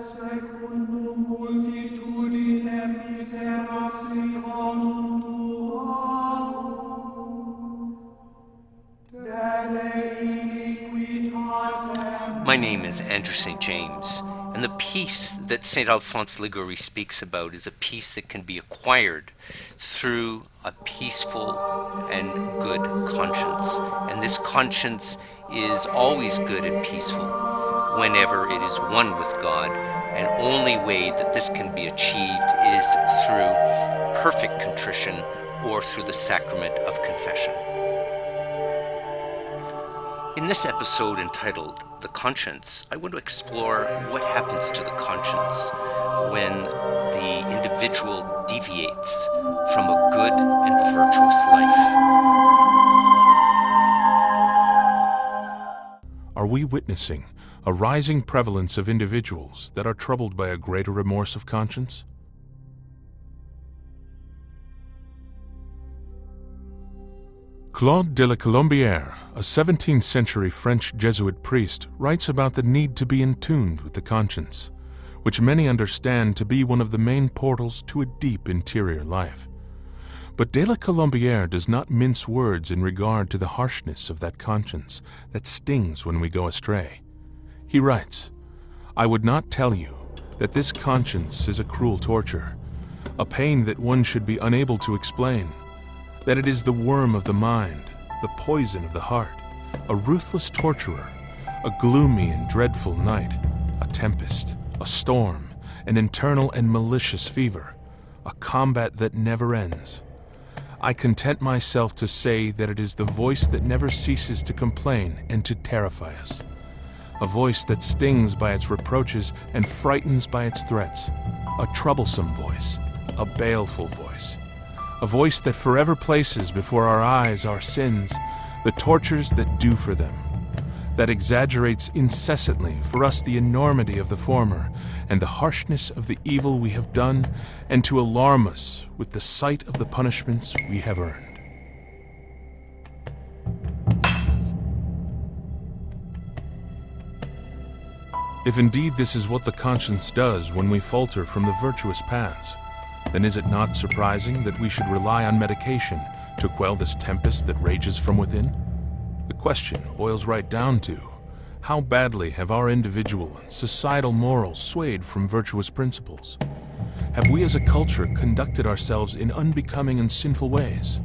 secundum multitudinem miseratiorum tuarum, dele iniquitatem. My name is Andrew St. James, and the peace that St. Alphonse Liguori speaks about is a peace that can be acquired through a peaceful and good conscience. And this conscience is always good and peaceful whenever it is one with God, and only way that this can be achieved is through perfect contrition or through the sacrament of confession. In this episode entitled The Conscience, I want to explore what happens to the conscience when the individual deviates from a good and virtuous life. Are we witnessing a rising prevalence of individuals that are troubled by a greater remorse of conscience? Claude de la Colombière, a 17th century French Jesuit priest, writes about the need to be in tune with the conscience, which many understand to be one of the main portals to a deep interior life. But de la Colombière does not mince words in regard to the harshness of that conscience that stings when we go astray. He writes, "I would not tell you that this conscience is a cruel torture, a pain that one should be unable to explain, that it is the worm of the mind, the poison of the heart, a ruthless torturer, a gloomy and dreadful night, a tempest, a storm, an internal and malicious fever, a combat that never ends. I content myself to say that it is the voice that never ceases to complain and to terrify us, a voice that stings by its reproaches and frightens by its threats, a troublesome voice, a baleful voice, a voice that forever places before our eyes our sins, the tortures that do for them, that exaggerates incessantly for us the enormity of the former and the harshness of the evil we have done, and to alarm us with the sight of the punishments we have earned." If indeed this is what the conscience does when we falter from the virtuous paths, then is it not surprising that we should rely on medication to quell this tempest that rages from within? The question boils right down to, how badly have our individual and societal morals swayed from virtuous principles? Have we as a culture conducted ourselves in unbecoming and sinful ways?